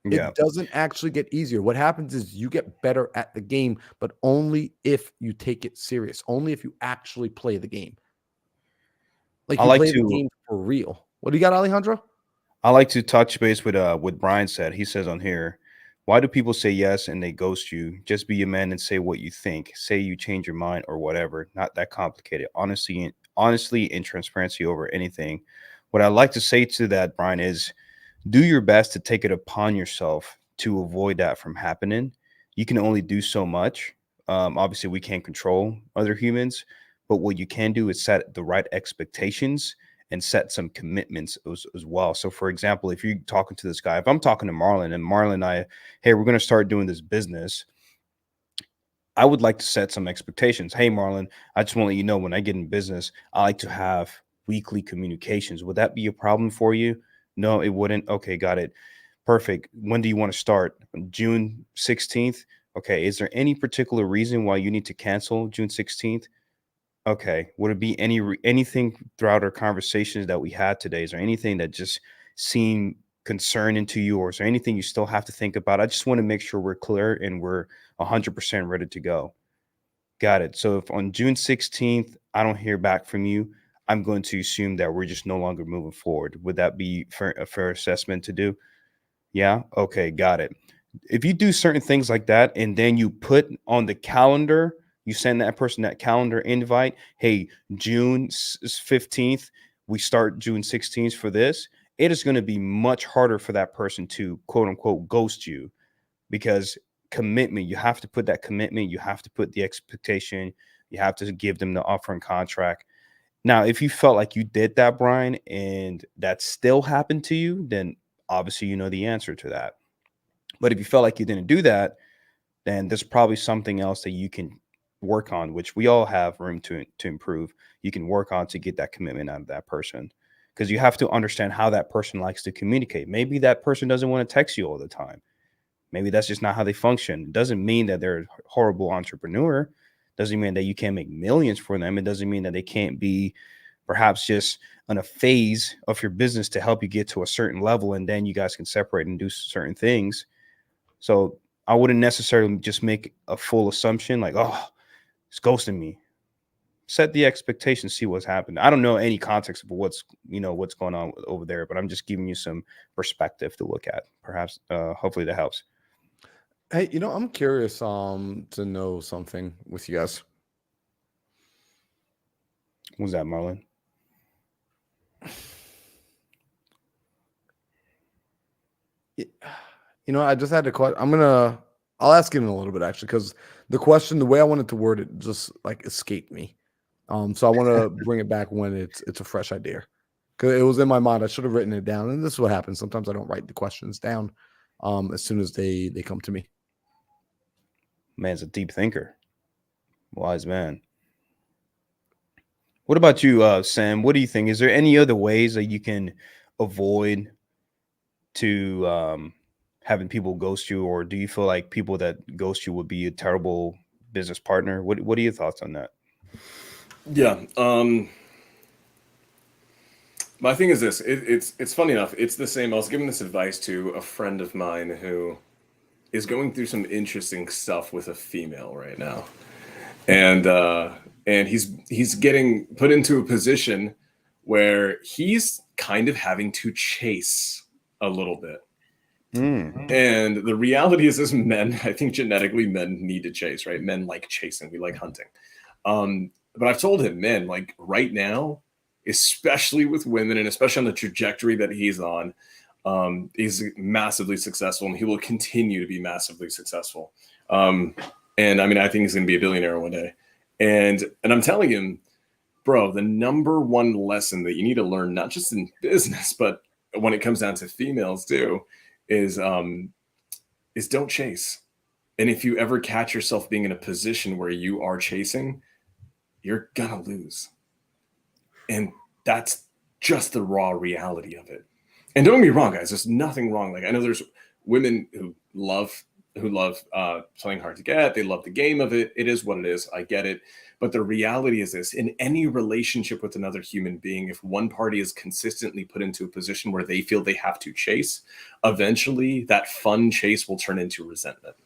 Yeah.
It doesn't actually get easier. What happens is you get better at the game, but only if you take it serious, only if you actually play the game. Like you play the game for real. What do you got, Alejandro?
I like to touch base with what Brian said. He says on here, why do people say yes and they ghost you? Just be a man and say what you think. Say you change your mind or whatever. Not that complicated. Honestly and transparency over anything. What I like to say to that, Brian, is do your best to take it upon yourself to avoid that from happening. You can only do so much. Obviously, we can't control other humans, but what you can do is set the right expectations and set some commitments as well. So, for example, if you're talking to this guy, if I'm talking to Marlon and Marlon and I, hey, we're going to start doing this business, I would like to set some expectations. Hey, Marlon, I just want to let you know when I get in business, I like to have weekly communications. Would that be a problem for you? No, it wouldn't. Okay, got it. Perfect. When do you want to start? June 16th? Okay. Is there any particular reason why you need to cancel June 16th? Okay. Would it be anything throughout our conversations that we had today? Is there anything that just seemed concerning to you, or is there anything you still have to think about? I just want to make sure we're clear and we're 100% ready to go. Got it. So if on June 16th, I don't hear back from you, I'm going to assume that we're just no longer moving forward. Would that be a fair assessment to do? Yeah. Okay. Got it. If you do certain things like that, and then you put on the calendar, you send that person that calendar invite, hey, June 15th, we start June 16th for this, it is going to be much harder for that person to quote unquote ghost you, because commitment, you have to put that commitment, you have to put the expectation, you have to give them the offer and contract. Now, if you felt like you did that, Brian, and that still happened to you, then obviously you know the answer to that. But if you felt like you didn't do that, then there's probably something else that you can work on, which we all have room to improve. You can work on to get that commitment out of that person, because you have to understand how that person likes to communicate. Maybe that person doesn't want to text you all the time. Maybe that's just not how they function. It doesn't mean that they're a horrible entrepreneur. Doesn't mean that you can't make millions for them. It doesn't mean that they can't be perhaps just on a phase of your business to help you get to a certain level, and then you guys can separate and do certain things. So I wouldn't necessarily just make a full assumption like, oh, it's ghosting me. Set the expectation, see what's happened. I don't know any context of what's going on over there, but I'm just giving you some perspective to look at. Perhaps, hopefully that helps.
Hey, I'm curious to know something with you guys.
What's that, Marlon?
I just had a question. I'll ask it in a little bit actually, because the question, the way I wanted to word it, just like escaped me. So I want to bring it back when it's a fresh idea, because it was in my mind. I should have written it down, and this is what happens. Sometimes I don't write the questions down as soon as they come to me.
Man's a deep thinker, wise man. What about you, Sam? What do you think? Is there any other ways that you can avoid to having people ghost you, or do you feel like people that ghost you would be a terrible business partner? What are your thoughts on that?
Yeah. My thing is this. It's funny enough. It's the same. I was giving this advice to a friend of mine who is going through some interesting stuff with a female right now, and he's getting put into a position where he's kind of having to chase a little bit. And the reality is, as men, I think genetically men need to chase, right? Men like chasing. We like hunting. But I've told him, man, like right now, especially with women and especially on the trajectory that he's on, he's massively successful, and he will continue to be massively successful. And I mean, I think he's going to be a billionaire one day. And I'm telling him, bro, the number one lesson that you need to learn, not just in business, but when it comes down to females too, is don't chase. And if you ever catch yourself being in a position where you are chasing, you're gonna lose. And that's just the raw reality of it. And don't get me wrong, guys, there's nothing wrong. Like, I know there's women who love playing hard to get. They love the game of it. It is what it is. I get it. But the reality is this: in any relationship with another human being, if one party is consistently put into a position where they feel they have to chase, eventually that fun chase will turn into resentment.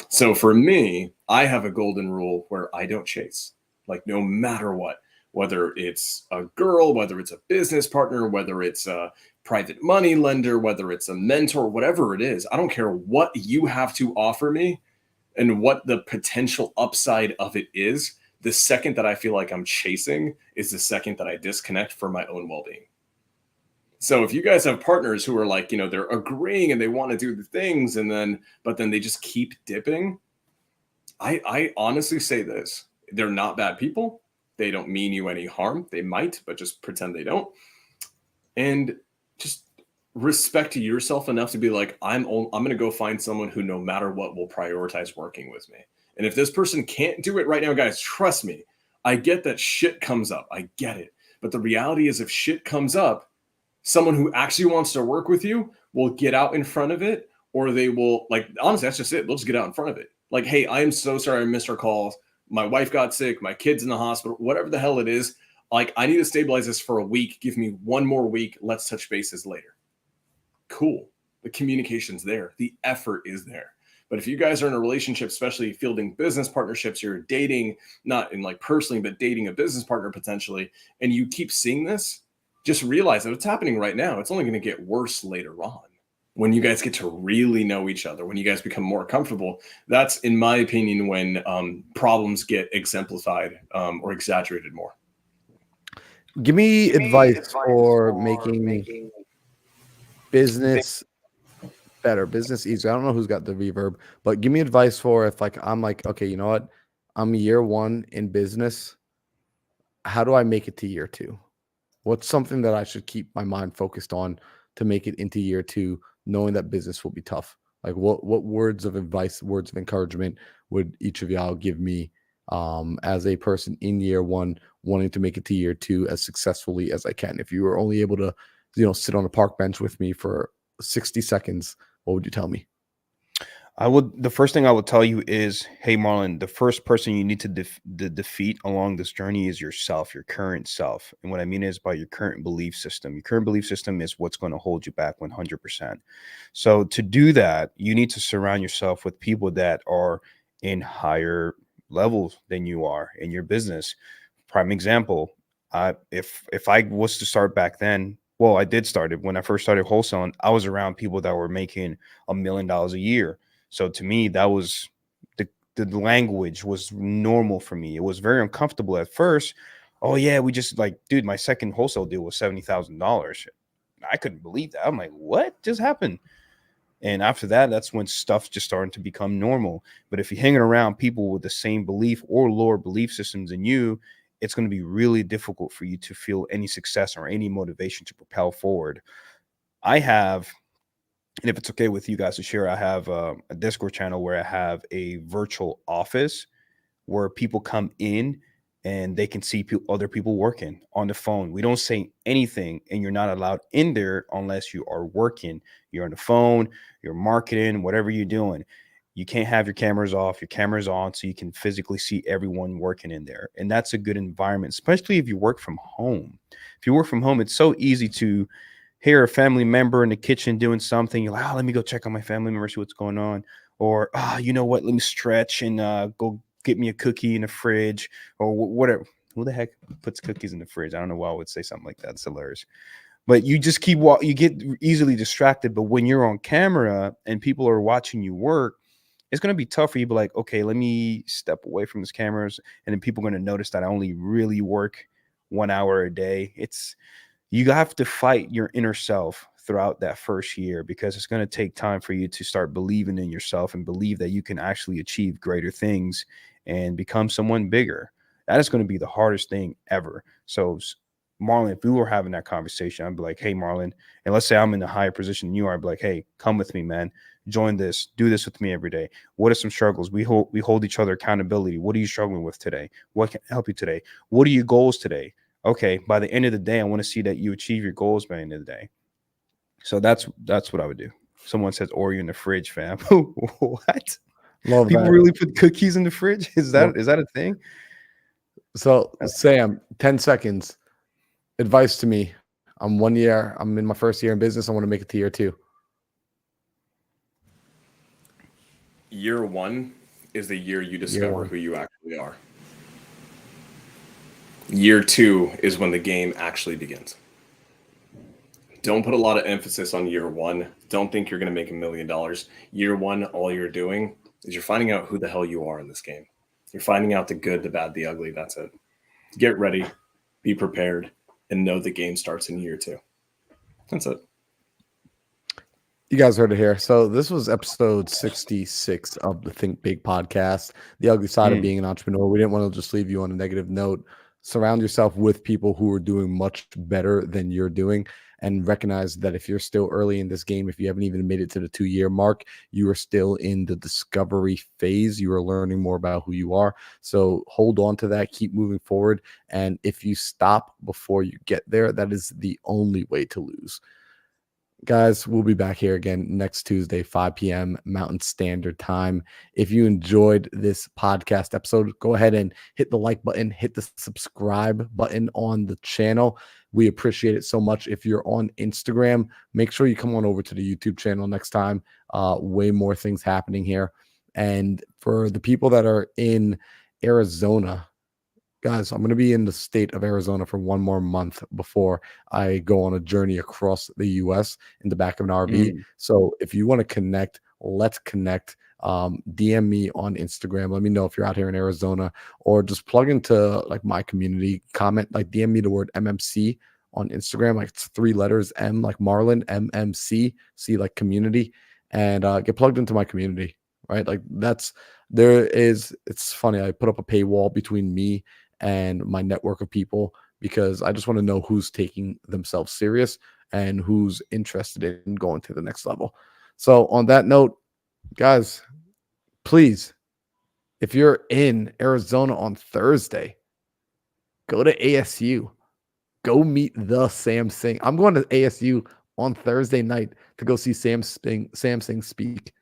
So for me, I have a golden rule where I don't chase, like, no matter what, whether it's a girl, whether it's a business partner, whether it's a private money lender, whether it's a mentor, whatever it is. I don't care what you have to offer me and what the potential upside of it is. The second that I feel like I'm chasing is the second that I disconnect for my own well-being. So if you guys have partners who are like, they're agreeing and they want to do the things, but then they just keep dipping, I honestly say this: they're not bad people. They don't mean you any harm. They might, but just pretend they don't. And just respect yourself enough to be like, I'm going to go find someone who, no matter what, will prioritize working with me. And if this person can't do it right now, guys, trust me, I get that shit comes up. I get it. But the reality is, if shit comes up, someone who actually wants to work with you will get out in front of it, or they will, like, honestly, that's just it. They'll just get out in front of it. Like, hey, I am so sorry I missed our calls. My wife got sick. My kid's in the hospital, whatever the hell it is. Like, I need to stabilize this for a week. Give me one more week. Let's touch bases later. Cool. The communication's there. The effort is there. But if you guys are in a relationship, especially fielding business partnerships, you're dating, not in like personally, but dating a business partner potentially, and you keep seeing this, just realize that it's happening right now. It's only going to get worse later on. When you guys get to really know each other, when you guys become more comfortable, that's, in my opinion, when problems get exemplified or exaggerated more.
Give me advice for making business better, business easier. I don't know who's got the reverb, but give me advice for if, like, I'm like, okay, you know what? I'm year one in business. How do I make it to year two? What's something that I should keep my mind focused on to make it into year two, knowing that business will be tough? Like, what words of advice, words of encouragement would each of y'all give me as a person in year one, wanting to make it to year two as successfully as I can? If you were only able to, sit on a park bench with me for 60 seconds, what would you tell me?
The first thing I would tell you is, hey, Marlon, the first person you need to defeat along this journey is yourself, your current self. And what I mean is by your current belief system. Your current belief system is what's going to hold you back 100%. So to do that, you need to surround yourself with people that are in higher levels than you are in your business. Prime example, if I was to start back then, well, I did start it when I first started wholesaling. I was around people that were making $1 million a year. So to me, that was the language was normal for me. It was very uncomfortable at first. Oh yeah, we just like, dude, my second wholesale deal was $70,000. I couldn't believe that. I'm like, what just happened? And after that, that's when stuff just started to become normal. But if you're hanging around people with the same belief or lower belief systems than you, it's going to be really difficult for you to feel any success or any motivation to propel forward. I have, and if it's okay with you guys to share, I have a Discord channel where I have a virtual office where people come in and they can see other people working on the phone. We don't say anything, and you're not allowed in there unless you are working. You're on the phone, you're marketing, whatever you're doing. You can't have your cameras off, your cameras on, so you can physically see everyone working in there. And that's a good environment, especially if you work from home. If you work from home, it's so easy to hear a family member in the kitchen doing something. You're like, oh, let me go check on my family member, see what's going on. Or, you know what, let me stretch and go get me a cookie in the fridge or whatever. Who the heck puts cookies in the fridge? I don't know why I would say something like that. It's hilarious. But you just keep you get easily distracted. But when you're on camera and people are watching you work, it's going to be tough for you to be like, okay, let me step away from these cameras. And then people are going to notice that I only really work 1 hour a day. You have to fight your inner self throughout that first year, because it's going to take time for you to start believing in yourself and believe that you can actually achieve greater things and become someone bigger. That is going to be the hardest thing ever. So Marlon, if we were having that conversation, I'd be like, hey, Marlon, and let's say I'm in a higher position than you are, I'd be like, hey, come with me, man. Join this. Do this with me every day. What are some struggles? We hold each other accountability. What are you struggling with today? What can help you today? What are your goals today? Okay, by the end of the day, I want to see that you achieve your goals by the end of the day. So that's what I would do. Someone says Oreo in the fridge, fam. What?
Love
People
that.
really put cookies in the fridge? Is that a thing?
So, Sam, 10 seconds. Advice to me. I'm in my first year in business. I want to make it to year 2.
Year 1 is the year you discover who you actually are. Year 2 is when the game actually begins. Don't put a lot of emphasis on year 1. Don't think you're going to make $1 million. Year 1, all you're doing is you're finding out who the hell you are in this game. You're finding out the good, the bad, the ugly. That's it. Get ready, be prepared, and know the game starts in year 2. That's it.
You guys heard it here. So this was episode 66 of the Think Big podcast, the ugly side of being an entrepreneur. We didn't want to just leave you on a negative note. Surround yourself with people who are doing much better than you're doing, and recognize that if you're still early in this game, if you haven't even made it to the 2-year mark, you are still in the discovery phase. You are learning more about who you are. So hold on to that, keep moving forward. And if you stop before you get there, that is the only way to lose. Guys, we'll be back here again next Tuesday, 5 p.m. Mountain Standard Time. If you enjoyed this podcast episode, go ahead and hit the like button, hit the subscribe button on the channel. We appreciate it so much. If you're on Instagram, make sure you come on over to the YouTube channel next time. Way more things happening here. And for the people that are in Arizona, guys, I'm going to be in the state of Arizona for 1 more month before I go on a journey across the U.S. in the back of an RV. So if you want to connect, let's connect. DM me on Instagram. Let me know if you're out here in Arizona, or just plug into like my community. Comment, like DM me the word MMC on Instagram. Like it's 3 letters, M like Marlon, MMC, C like community, and get plugged into my community. Right, like it's funny. I put up a paywall between me and my network of people because I just want to know who's taking themselves serious and who's interested in going to the next level. So on that note, guys, please, if you're in Arizona on Thursday, go to ASU. Go meet the Sam Singh. I'm going to ASU on Thursday night to go see Sam Singh speak.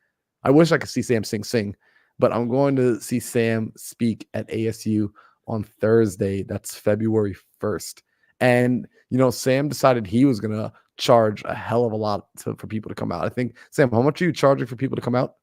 I wish I could see Sam Singh sing, but I'm going to see Sam speak at ASU on Thursday. That's February 1st. And, Sam decided he was going to charge a hell of a lot for people to come out. I think, Sam, how much are you charging for people to come out?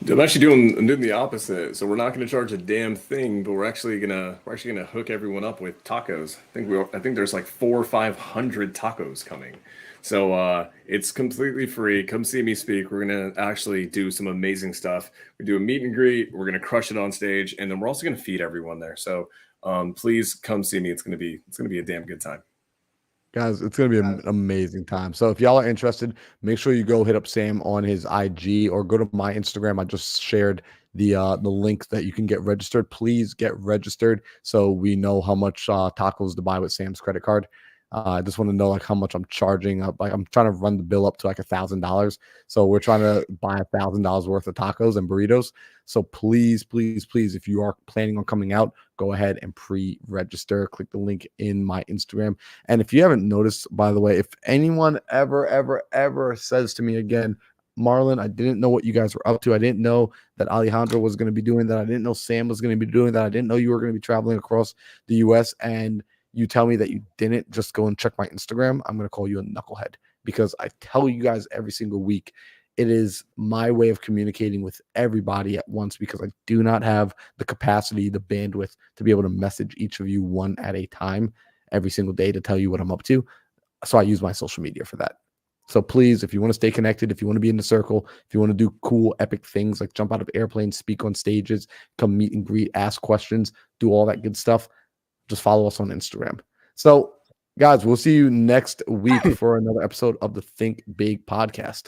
I'm actually doing the opposite. So we're not going to charge a damn thing, but we're actually gonna hook everyone up with tacos. I think there's like 400 or 500 tacos coming. So it's completely free. Come see me speak. We're gonna actually do some amazing stuff. We do a meet and greet. We're gonna crush it on stage, and then we're also gonna feed everyone there. So please come see me. It's gonna be a damn good time.
Guys, it's going to be an amazing time. So if y'all are interested, make sure you go hit up Sam on his IG or go to my Instagram. I just shared the link that you can get registered. Please get registered so we know how much tacos to buy with Sam's credit card. I just want to know like how much I'm charging up. Like I'm trying to run the bill up to like $1,000. So we're trying to buy $1,000 worth of tacos and burritos. So please, please, please, if you are planning on coming out, go ahead and pre-register. Click the link in my Instagram. And if you haven't noticed, by the way, if anyone ever says to me again, Marlon, I didn't know what you guys were up to. I didn't know that Alejandro was going to be doing that. I didn't know Sam was going to be doing that. I didn't know you were going to be traveling across the U.S. and you tell me that you didn't just go and check my Instagram, I'm going to call you a knucklehead, because I tell you guys every single week, it is my way of communicating with everybody at once, because I do not have the capacity, the bandwidth to be able to message each of you one at a time every single day to tell you what I'm up to. So I use my social media for that. So please, if you want to stay connected, if you want to be in the circle, if you want to do cool, epic things like jump out of airplanes, speak on stages, come meet and greet, ask questions, do all that good stuff, just follow us on Instagram. So, guys, we'll see you next week for another episode of the Think Big podcast.